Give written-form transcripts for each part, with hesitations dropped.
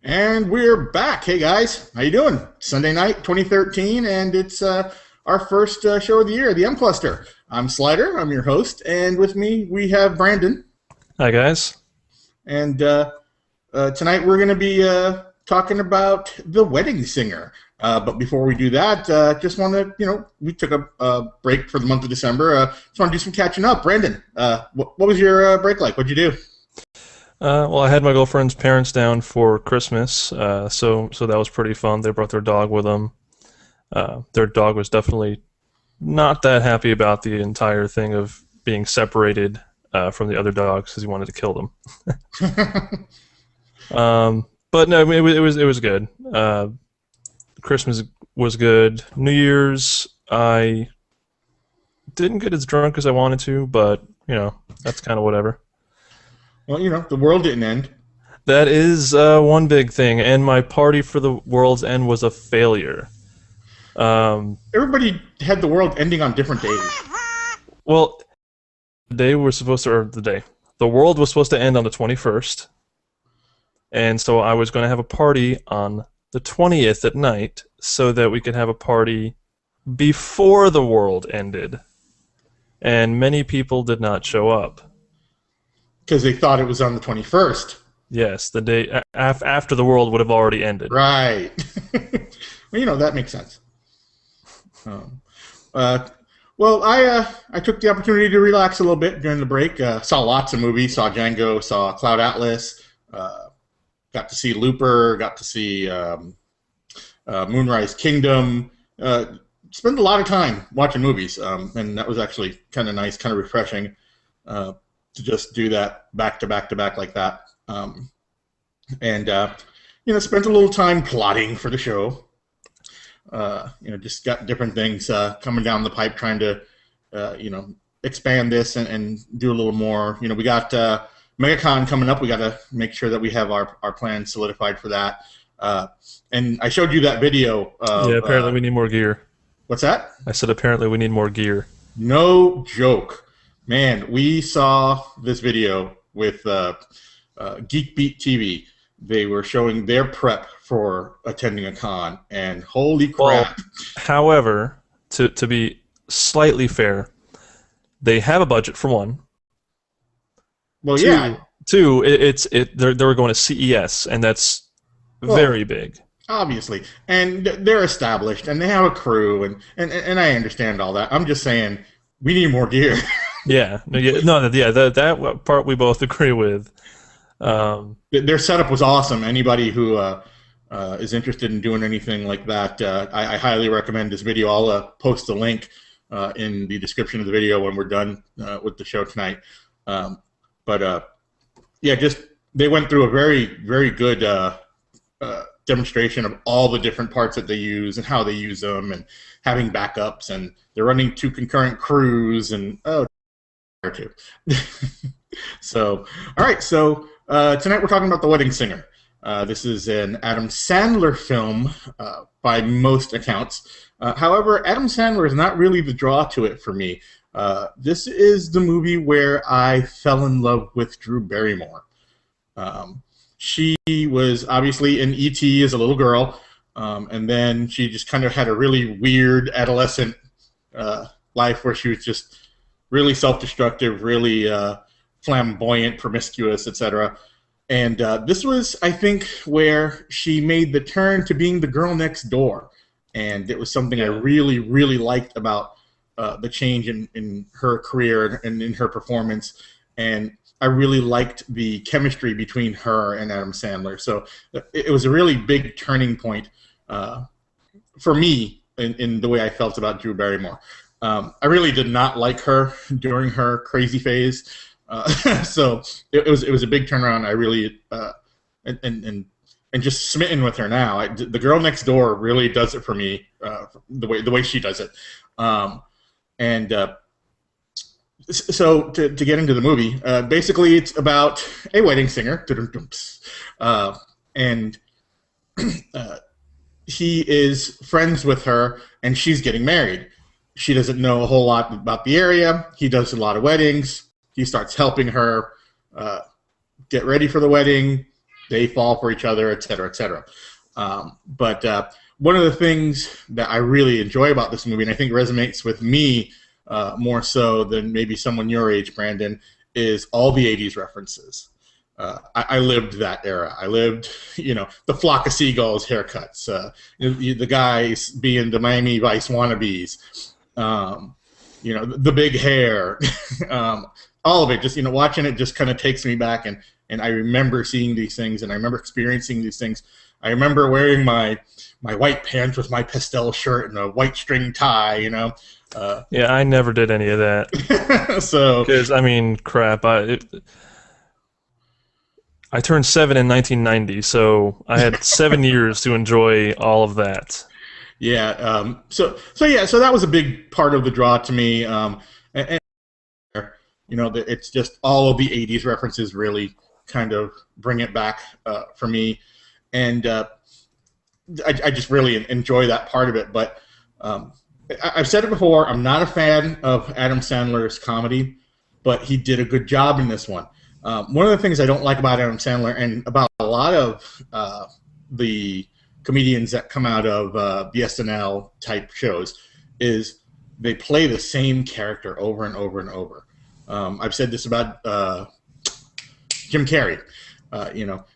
And we're back. Hey guys, how you doing? Sunday night, 2013, and it's our first show of the year, the M Cluster. I'm Slider. I'm your host, and with me we have Brandon. Hi guys. And tonight we're going to be talking about The Wedding Singer. But before we do that, just want to, we took a break for the month of December. Just want to do some catching up. Brandon, what was your break like? What'd you do? Well, I had my girlfriend's parents down for Christmas, so that was pretty fun. They brought their dog with them. Their dog was definitely not that happy about the entire thing of being separated from the other dogs because he wanted to kill them. But no, I mean, it was good. Christmas was good. New Year's, I didn't get as drunk as I wanted to, but that's kind of whatever. Well, the world didn't end. That is one big thing, and my party for the world's end was a failure. Everybody had the world ending on different days. Well, the world was supposed to end on the 21st, and so I was going to have a party on the 20th at night so that we could have a party before the world ended, and many people did not show up. Because they thought it was on the 21st. Yes, the day after the world would have already ended. Right. Well, that makes sense. Well, I took the opportunity to relax a little bit during the break. Saw lots of movies. Saw Django. Saw Cloud Atlas. Got to see Looper. Got to see Moonrise Kingdom. Spent a lot of time watching movies, and that was actually kind of nice, kind of refreshing. To just do that back to back to back like that, and spent a little time plotting for the show. Just got different things coming down the pipe, trying to expand this and do a little more. We got MegaCon coming up. We got to make sure that we have our plans solidified for that. And I showed you that video. Yeah, apparently we need more gear. What's that? I said apparently we need more gear. No joke. Man, we saw this video with GeekBeat TV. They were showing their prep for attending a con, and holy crap. Well, however, to be slightly fair, they have a budget for one. Well, yeah. Two, they were going to CES, and that's very big. Obviously. And they're established, and they have a crew, and I understand all that. I'm just saying, we need more gear. That part we both agree with. Their setup was awesome. Anybody who is interested in doing anything like that, I highly recommend this video. I'll post the link in the description of the video when we're done with the show tonight. They went through a very, very good demonstration of all the different parts that they use and how they use them, and having backups, and they're running 2 concurrent crews, and or 2. So, all right. So tonight we're talking about The Wedding Singer. This is an Adam Sandler film by most accounts. However, Adam Sandler is not really the draw to it for me. This is the movie where I fell in love with Drew Barrymore. She was obviously in E.T. as a little girl, and then she just kind of had a really weird adolescent life where she was just really self-destructive, really flamboyant, promiscuous, etc. And this was, I think, where she made the turn to being the girl next door. And it was something I really, really liked about the change in her career and in her performance. And I really liked the chemistry between her and Adam Sandler. So it was a really big turning point for me in the way I felt about Drew Barrymore. I really did not like her during her crazy phase, so it was a big turnaround. I really and just smitten with her now. The girl next door really does it for me, the way she does it, so to get into the movie, basically it's about a wedding singer, and he is friends with her, and she's getting married. She doesn't know a whole lot about the area. He does a lot of weddings. He starts helping her get ready for the wedding, they fall for each other, et cetera, et cetera. But one of the things that I really enjoy about this movie, and I think resonates with me more so than maybe someone your age, Brandon, is all the 80s references. I lived that era. I lived, the flock of seagulls haircuts, the guys being the Miami Vice wannabes, the big hair, all of it. Just watching it just kind of takes me back, and I remember seeing these things, and I remember experiencing these things. I remember wearing my white pants with my pastel shirt and a white string tie. Yeah, I never did any of that. So, because crap, I turned 7 in 1990, so I had 7 years to enjoy all of that. Yeah. So that was a big part of the draw to me. And it's just all of the 80s references really kind of bring it back for me. And I just really enjoy that part of it. But I've said it before, I'm not a fan of Adam Sandler's comedy, but he did a good job in this one. One of the things I don't like about Adam Sandler and about a lot of the comedians that come out of the SNL type shows is they play the same character over and over and over. I've said this about Jim Carrey.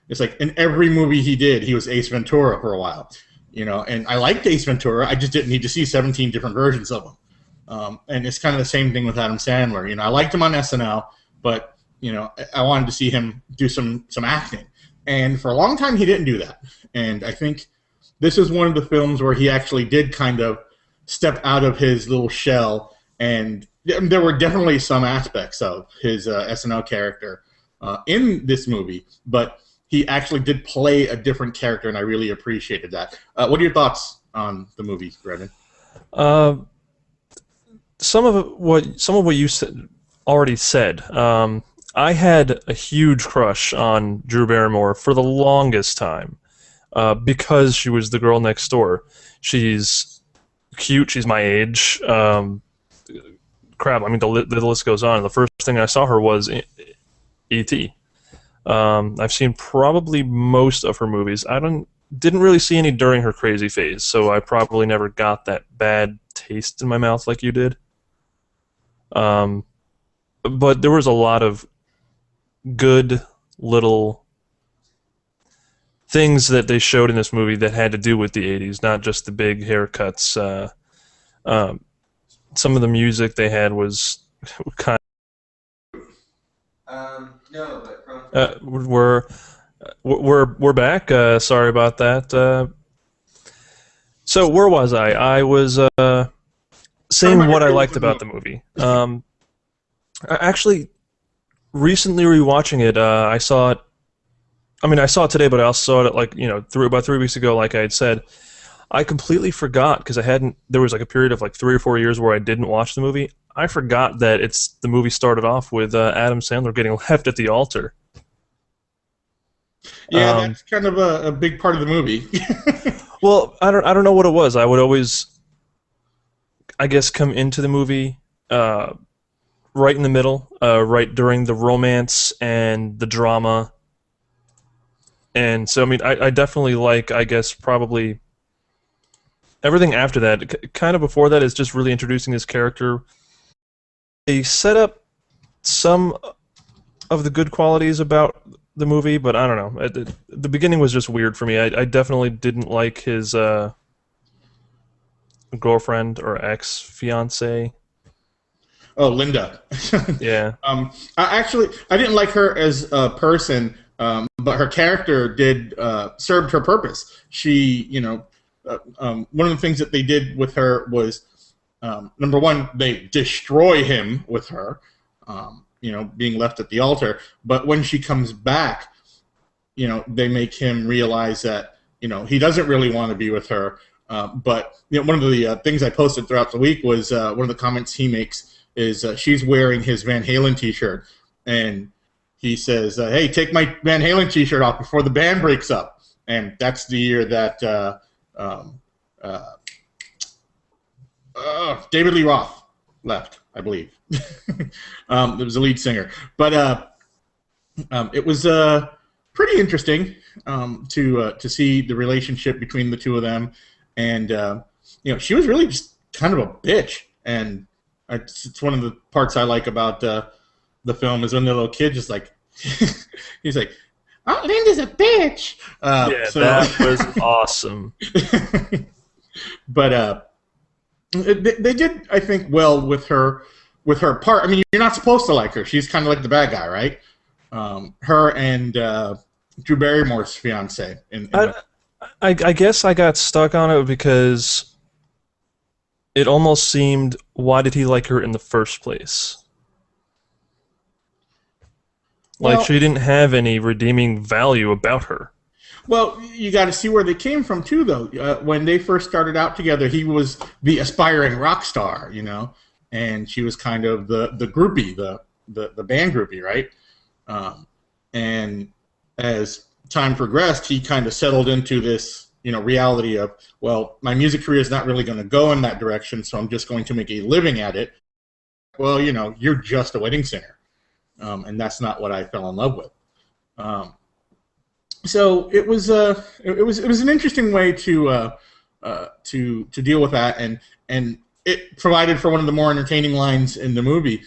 It's like in every movie he did, he was Ace Ventura for a while. And I liked Ace Ventura. I just didn't need to see 17 different versions of him. And it's kind of the same thing with Adam Sandler. I liked him on SNL, but I wanted to see him do some acting. And for a long time, he didn't do that. And I think this is one of the films where he actually did kind of step out of his little shell. And there were definitely some aspects of his SNL character in this movie, but he actually did play a different character, and I really appreciated that. What are your thoughts on the movie, Brendan? Some of what you already said. I had a huge crush on Drew Barrymore for the longest time because she was the girl next door. She's cute. She's my age. Crap. The list goes on. The first thing I saw her was E.T. I've seen probably most of her movies. Didn't really see any during her crazy phase, so I probably never got that bad taste in my mouth like you did. But there was a lot of good little things that they showed in this movie that had to do with the 80s, not just the big haircuts. Some of the music they had was kind no, but we're back. Sorry about that. So where was I? I was saying what I liked about the movie. Actually, recently rewatching it, I saw it. I saw it today, but I also saw it about 3 weeks ago. Like I had said, I completely forgot because there was like a period of like 3 or 4 years where I didn't watch the movie. I forgot that the movie started off with Adam Sandler getting left at the altar. Yeah, that's kind of a big part of the movie. Well, I don't know what it was. I would always, I guess, come into the movie right in the middle, right during the romance and the drama. And so, I definitely like, I guess, probably everything after that. Kind of before that is just really introducing this character. They set up some of the good qualities about the movie, but I don't know. The beginning was just weird for me. I definitely didn't like his girlfriend or ex-fiancée. Oh, Linda. Yeah. I didn't like her as a person, but her character served her purpose. She, one of the things that they did with her was, number one, they destroy him with her, being left at the altar. But when she comes back, they make him realize that, he doesn't really want to be with her. But one of the things I posted throughout the week was one of the comments he makes is she's wearing his Van Halen t-shirt, and he says, "Hey, take my Van Halen t-shirt off before the band breaks up." And that's the year that David Lee Roth left, I believe. It was the lead singer, but it was pretty interesting to see the relationship between the two of them, and she was really just kind of a bitch, and it's one of the parts I like about the film is when the little kid just like he's like, "Oh, Linda's a bitch." That was awesome. But they did, I think, well with her part. I mean, you're not supposed to like her. She's kind of like the bad guy, right? Her and Drew Barrymore's fiance. I guess I got stuck on it because it almost seemed, why did he like her in the first place? Like, she didn't have any redeeming value about her. Well, you got to see where they came from too, though. When they first started out together, he was the aspiring rock star, and she was kind of the groupie, the band groupie, right? And as time progressed, he kind of settled into this, reality of, well, my music career is not really going to go in that direction, so I'm just going to make a living at it. Well, you're just a wedding singer, and that's not what I fell in love with. So it was an interesting way to deal with that, and it provided for one of the more entertaining lines in the movie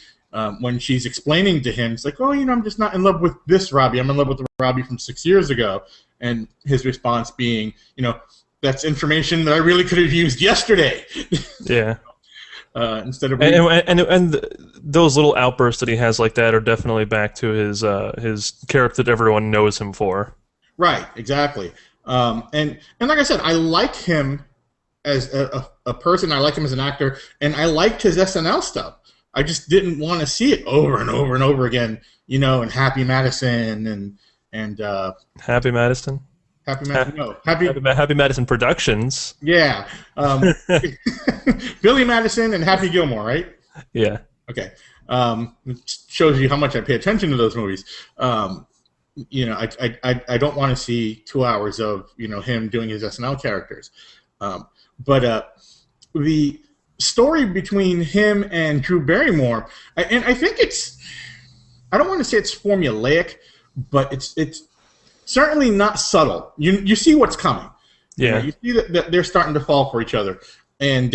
when she's explaining to him. It's like, "Oh, I'm just not in love with this Robbie. I'm in love with the Robbie from 6 years ago." And his response being, "That's information that I really could have used yesterday." Yeah. Instead of and those little outbursts that he has like that are definitely back to his character that everyone knows him for. Right, exactly. And like I said, I like him as a person. I like him as an actor, and I liked his SNL stuff. I just didn't want to see it over and over and over again, and Happy Madison and Happy Madison? Happy Madison Productions. Yeah. Billy Madison and Happy Gilmore, right? Yeah. Okay. It shows you how much I pay attention to those movies. I don't want to see 2 hours of him doing his SNL characters, but the story between him and Drew Barrymore, and I think I don't want to say it's formulaic, but it's certainly not subtle. You see what's coming. Yeah. You see that they're starting to fall for each other, and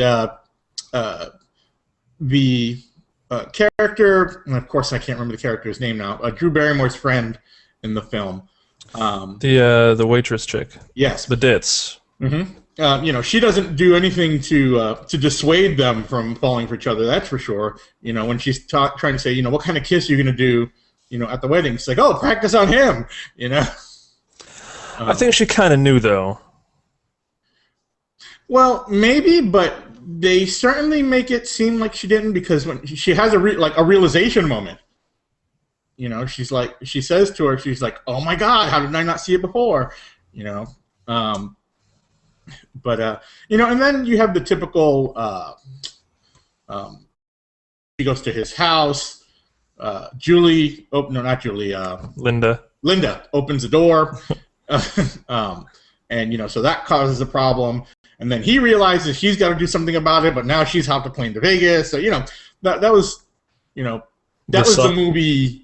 the character, and of course I can't remember the character's name now. Drew Barrymore's friend in the film. The waitress chick. Yes. The ditz. Mm-hmm. She doesn't do anything to dissuade them from falling for each other. That's for sure. When she's trying to say, what kind of kiss you're going to do, at the wedding. It's like, oh, practice on him. I think she kind of knew, though. Well, maybe, but they certainly make it seem like she didn't, because when she has a realization moment. She's like, she says to her, she's like, "Oh my God, how did I not see it before?" But and then you have the typical. She goes to his house. Julie, oh no, not Julie. Linda. Linda opens the door, and so that causes a problem. And then he realizes he's got to do something about it, but now she's hopped a plane to Vegas. So that was the movie.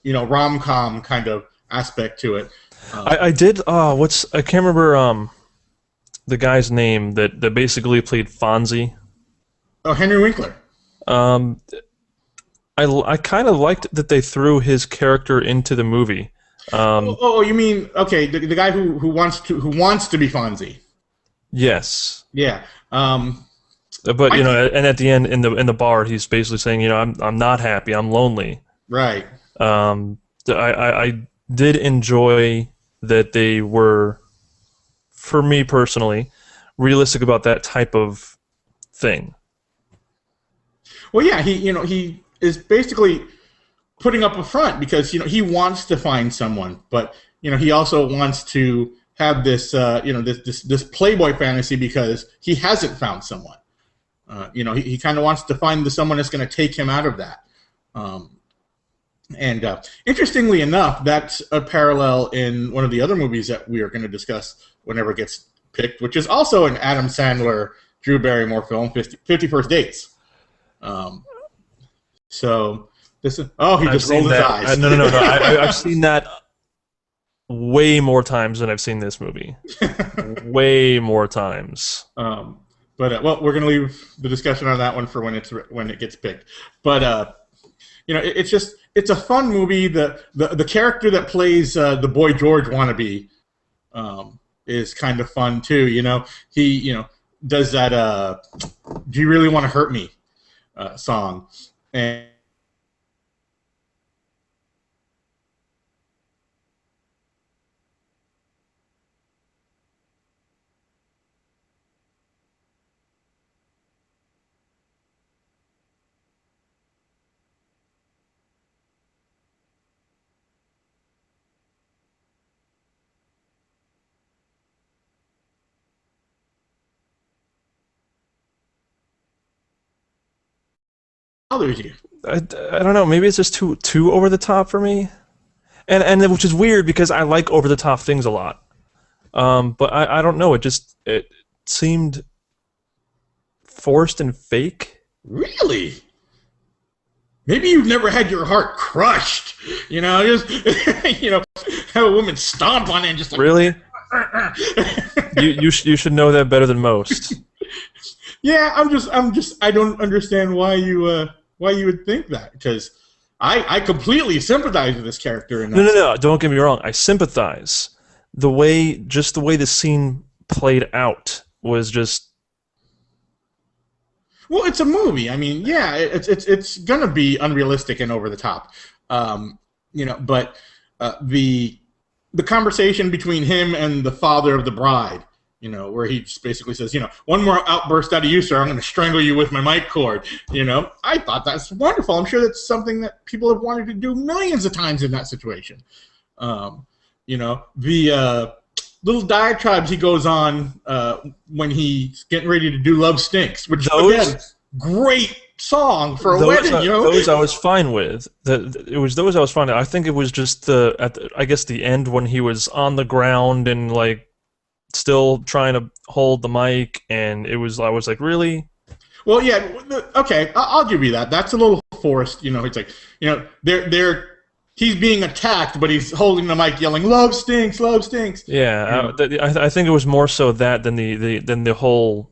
Rom-com kind of aspect to it. I did. I can't remember the guy's name that basically played Fonzie. Oh, Henry Winkler. I kind of liked that they threw his character into the movie. You mean the guy who wants to be Fonzie? Yes. Yeah. But and at the end in the bar, he's basically saying, I'm not happy. I'm lonely. Right. I did enjoy that they were, for me personally, realistic about that type of thing. Well, yeah, he is basically putting up a front because he wants to find someone, but he also wants to have this this playboy fantasy because he hasn't found someone. He kind of wants to find someone that's going to take him out of that. And interestingly enough, that's a parallel in one of the other movies that we are going to discuss whenever it gets picked, which is also an Adam Sandler, Drew Barrymore film, 50 First Dates. So this is he just rolled his eyes. No. I've seen that way more times than I've seen this movie. Way more times. But well, we're gonna leave the discussion on that one for when it gets picked. But it's a fun movie. The character that plays the Boy George wannabe is kind of fun too. He does that "Do You Really Want to Hurt Me" song, and bothers you. I don't know. Maybe it's just too over the top for me, and which is weird because I like over the top things a lot. But I don't know. It seemed forced and fake. Really? Maybe you've never had your heart crushed. Just have a woman stomp on it and just like, really. you should know that better than most. Yeah, I don't understand why you would think that, because I completely sympathize with this character. No, don't get me wrong. I sympathize. The way the scene played out was just. Well, it's a movie. I mean, yeah, it's gonna be unrealistic and over the top, But the conversation between him and the father of the bride, where he just basically says, one more outburst out of you, sir, I'm going to strangle you with my mic cord. I thought that's wonderful. I'm sure that's something that people have wanted to do millions of times in that situation. The little diatribes he goes on when he's getting ready to do "Love Stinks," which again, great song for a wedding. Those I was fine with. It was those I was fine with. I think it was just the end when he was on the ground and like still trying to hold the mic, and I was like, really? Well, yeah, okay, I'll give you that. That's a little forced. It's like, he's being attacked, but he's holding the mic, yelling, "Love stinks, love stinks." Yeah, I think it was more so that than the whole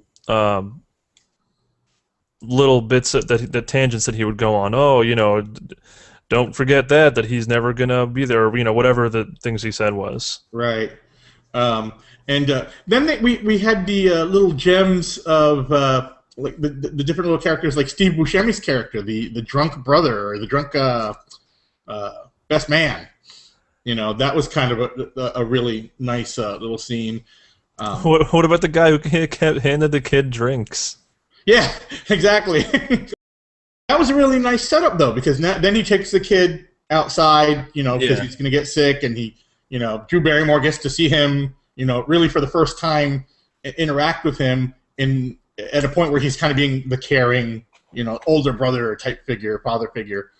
little bits that tangents that he would go on. Oh, don't forget that he's never gonna be there. Whatever the things he said was. Right. And then we had the little gems of like the different little characters, like Steve Buscemi's character, the drunk brother or the drunk best man. That was kind of a really nice little scene. What about the guy who kept handed the kid drinks? Yeah, exactly. That was a really nice setup, though, because then he takes the kid outside, because he's going to get sick, and Drew Barrymore gets to see him, really for the first time, interact with him at a point where he's kind of being the caring, older brother type figure, father figure.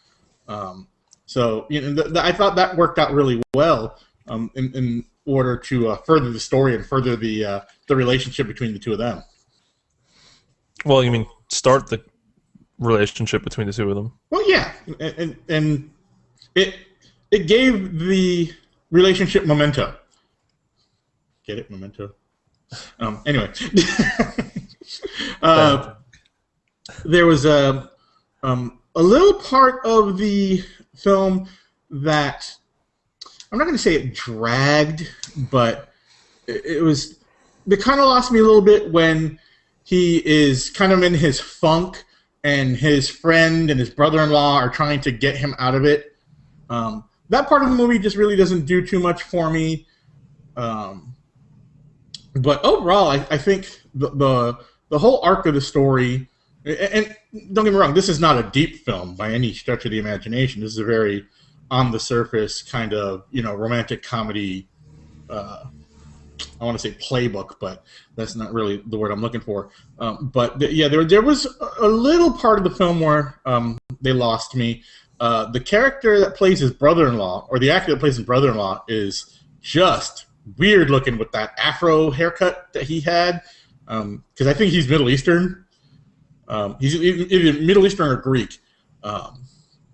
So I thought that worked out really well in order to further the story and further the relationship between the two of them. Well, you mean start the relationship between the two of them? Well, yeah, and it gave the relationship memento. Get it, memento? Anyway, there was a little part of the film that I'm not going to say it dragged, but it kind of lost me a little bit when he is kind of in his funk and his friend and his brother-in-law are trying to get him out of it. That part of the movie just really doesn't do too much for me. But overall, I think the whole arc of the story, and don't get me wrong, this is not a deep film by any stretch of the imagination. This is a very on-the-surface kind of, romantic comedy, I want to say playbook, but that's not really the word I'm looking for. There was a little part of the film where they lost me. The character that plays his brother-in-law, or the actor that plays his brother-in-law, is just weird looking with that afro haircut that he had, because I think he's Middle Eastern. He's either Middle Eastern or Greek,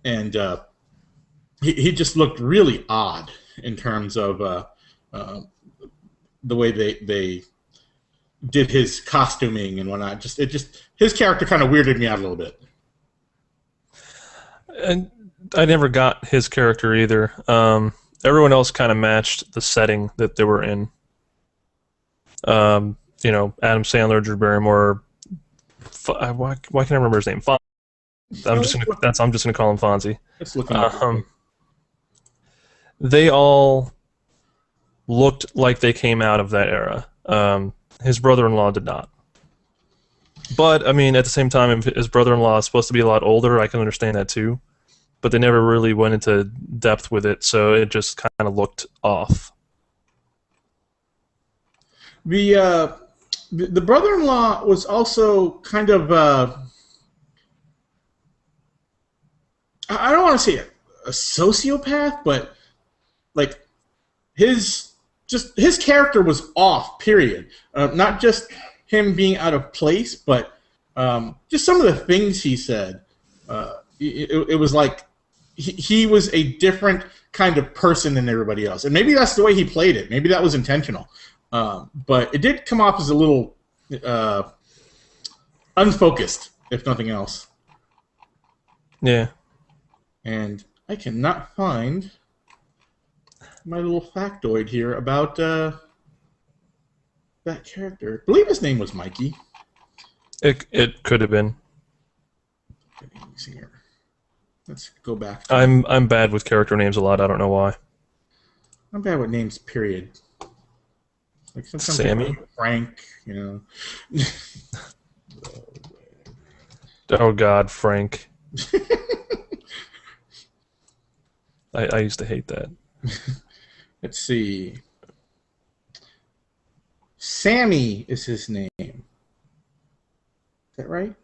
and he just looked really odd in terms of uh, the way they did his costuming and whatnot. His character kind of weirded me out a little bit. And I never got his character either. Everyone else kind of matched the setting that they were in. Adam Sandler, Drew Barrymore. Why can't I remember his name? I'm just gonna call him Fonzie. It's looking. They all looked like they came out of that era. His brother-in-law did not. But I mean, at the same time, if his brother-in-law is supposed to be a lot older, I can understand that too. But they never really went into depth with it, so it just kind of looked off. The brother-in-law was also kind of I don't want to say a sociopath, but like his character was off. Period. Not just him being out of place, but just some of the things he said. It was like he was a different kind of person than everybody else, and maybe that's the way he played it. Maybe that was intentional. But it did come off as a little unfocused, if nothing else. Yeah. And I cannot find my little factoid here about that character. I believe his name was Mikey. It could have been. Let's go back. I'm bad with character names a lot. I don't know why. I'm bad with names, period. Like sometimes Sammy? Frank, Oh God, Frank. I used to hate that. Let's see. Sammy is his name. Is that right?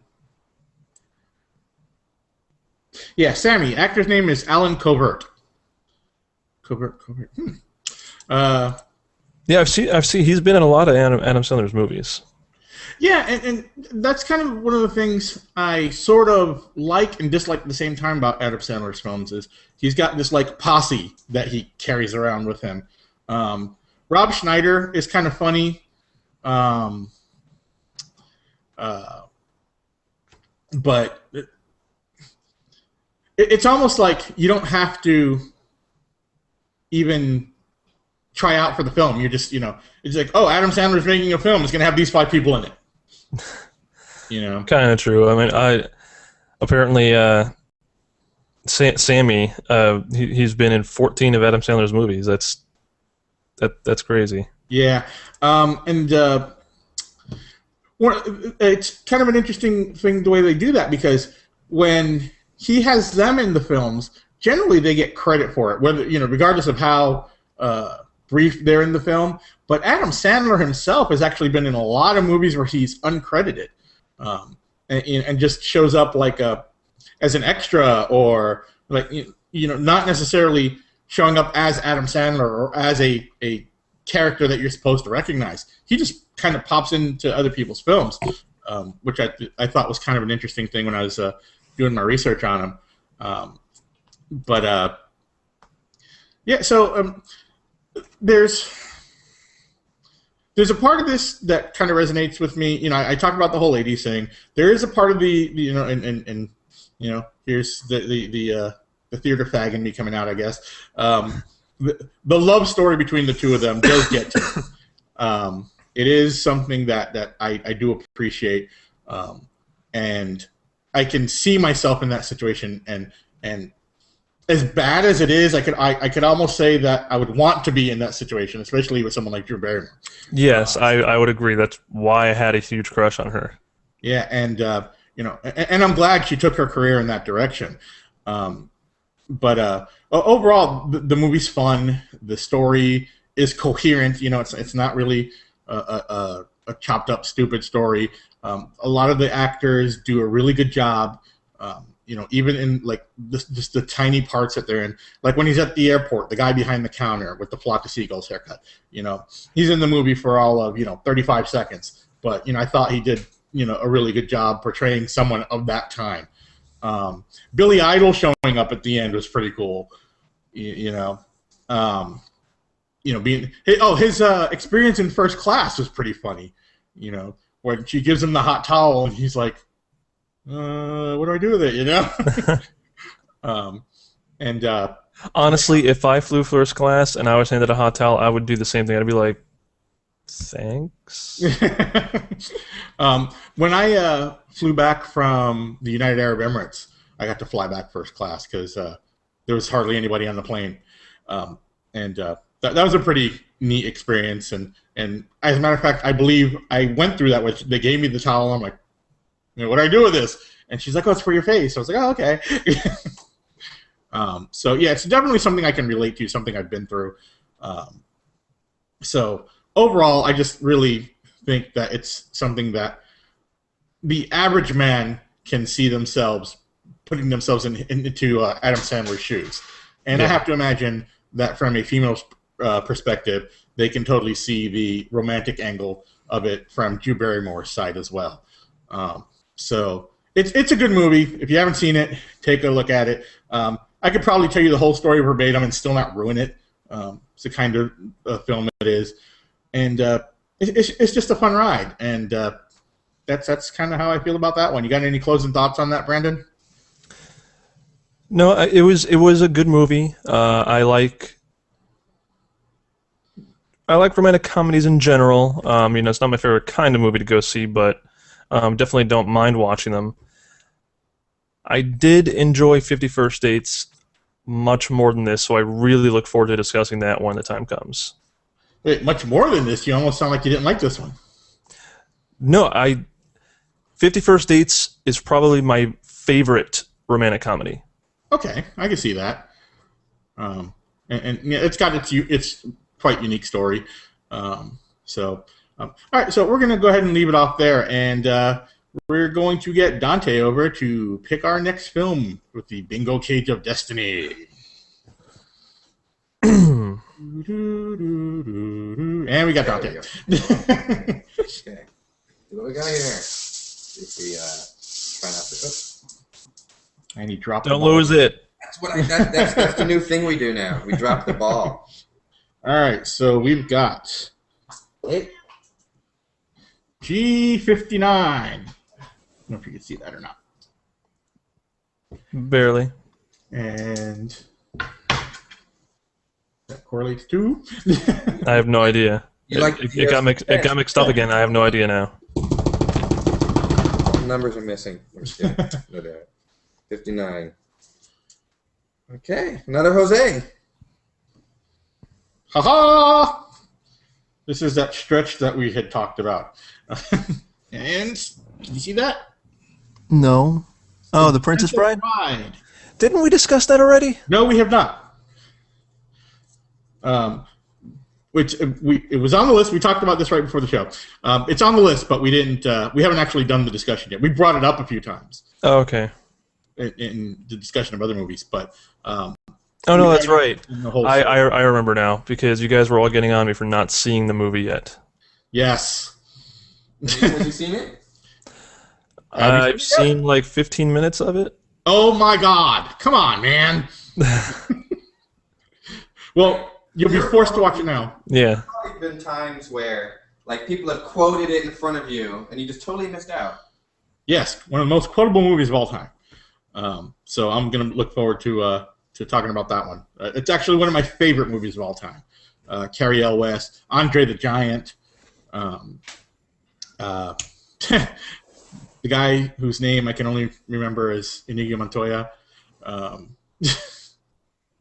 Yeah, Sammy. Actor's name is Alan Covert. Covert. Yeah, I've seen. He's been in a lot of Adam Sandler's movies. Yeah, and that's kind of one of the things I sort of like and dislike at the same time about Adam Sandler's films is he's got this like posse that he carries around with him. Rob Schneider is kind of funny, but it's almost like you don't have to even try out for the film. You're just, it's like, oh, Adam Sandler's making a film. It's going to have these 5 people in it. Kind of true. I mean, apparently Sammy, he's been in 14 of Adam Sandler's movies. That's crazy. Yeah, and it's kind of an interesting thing the way they do that because when he has them in the films, generally they get credit for it, whether regardless of how brief they're in the film. But Adam Sandler himself has actually been in a lot of movies where he's uncredited, and just shows up like as an extra or like not necessarily showing up as Adam Sandler or as a character that you're supposed to recognize. He just kind of pops into other people's films, which I thought was kind of an interesting thing when I was doing my research on him. Yeah, so there's a part of this that kind of resonates with me. I talk about the whole 80s thing. There is a part of the and here's the theater fag in me coming out, I guess. The love story between the two of them does get to me. It is something that I do appreciate, and I can see myself in that situation. And as bad as it is, I could almost say that I would want to be in that situation, especially with someone like Drew Barrymore. Yes, I would agree. That's why I had a huge crush on her. Yeah, and and I'm glad she took her career in that direction. But overall, the movie's fun. The story is coherent. It's not really a chopped up, stupid story. A lot of the actors do a really good job. Even in like just the tiny parts that they're in, like when he's at the airport, the guy behind the counter with the flock of seagulls haircut. He's in the movie for all of 35 seconds, but I thought he did a really good job portraying someone of that time. Billy Idol showing up at the end was pretty cool. being his experience in first class was pretty funny. When she gives him the hot towel and he's like, what do I do with it? And honestly, if I flew first class and I was handed a hot towel, I would do the same thing. I'd be like, thanks. When I flew back from the United Arab Emirates, I got to fly back first class because there was hardly anybody on the plane, and that was a pretty neat experience. And as a matter of fact, I believe I went through that. Which they gave me the towel. I'm like, what do I do with this? And she's like, oh, it's for your face. I was like, oh, okay. So yeah, it's definitely something I can relate to, something I've been through. So overall, I just really think that it's something that the average man can see themselves putting themselves into Adam Sandler's shoes. And I have to imagine that from a female's perspective, they can totally see the romantic angle of it from Drew Barrymore's side as well. So it's a good movie. If you haven't seen it, take a look at it. I could probably tell you the whole story verbatim and still not ruin it. It's the kind of film it is. And it's just a fun ride. And that's kind of how I feel about that one. You got any closing thoughts on that, Brandon? No, it was a good movie. I like romantic comedies in general. It's not my favorite kind of movie to go see, but definitely don't mind watching them. I did enjoy 50 First Dates much more than this, so I really look forward to discussing that when the time comes. Wait, much more than this? You almost sound like you didn't like this one. No, 50 First Dates is probably my favorite romantic comedy. Okay, I can see that. And it's got its quite unique story. All right, so we're going to go ahead and leave it off there, and we're going to get Dante over to pick our next film with the Bingo Cage of Destiny. And we got Dante. Okay. What we got here? If we try not to. And he dropped. Don't lose it. That's the new thing we do now. We drop the ball. All right, so we've got G59. I don't know if you can see that or not. Barely. And that correlates to. I have no idea. It got mixed up again. I have no idea now. Numbers are missing. I'm just kidding. No doubt. 59. Okay, another Jose. Ha-ha! This is that stretch that we had talked about. And can you see that? No. Oh, The Princess Bride? Didn't we discuss that already? No, we have not. It was on the list. We talked about this right before the show. It's on the list, but we didn't. We haven't actually done the discussion yet. We brought it up a few times. Oh, okay. In the discussion of other movies, but. Oh no, that's right. I remember now because you guys were all getting on me for not seeing the movie yet. Yes. Have you seen it? I've seen like 15 minutes of it. Oh my God! Come on, man. Well, you'll be forced to watch it now. Yeah. There's probably been times where like people have quoted it in front of you and you just totally missed out. Yes, one of the most quotable movies of all time. So I'm gonna look forward to talking about that one. It's actually one of my favorite movies of all time. Carrie L. West, Andre the Giant, the guy whose name I can only remember is Inigo Montoya. Can't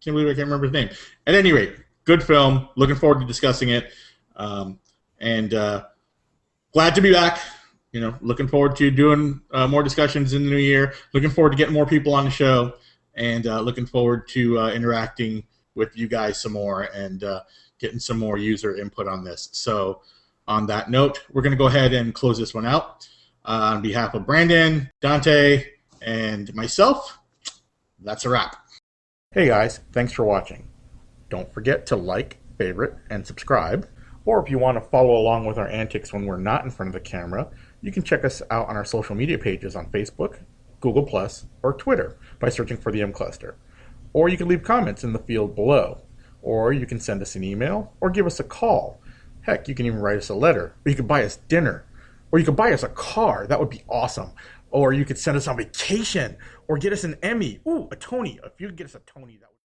believe I can't remember his name. At any rate, good film. Looking forward to discussing it. And glad to be back. Looking forward to doing more discussions in the new year. Looking forward to getting more people on the show. And looking forward to interacting with you guys some more and getting some more user input on this. So on that note, we're going to go ahead and close this one out. On behalf of Brandon, Dante, and myself, that's a wrap. Hey guys, thanks for watching. Don't forget to like, favorite, and subscribe. Or if you want to follow along with our antics when we're not in front of the camera, you can check us out on our social media pages on Facebook, Google+, or Twitter by searching for the M Cluster. Or you can leave comments in the field below. Or you can send us an email or give us a call. Heck, you can even write us a letter. Or you could buy us dinner. Or you could buy us a car. That would be awesome. Or you could send us on vacation. Or get us an Emmy. Ooh, a Tony. If you could get us a Tony, that would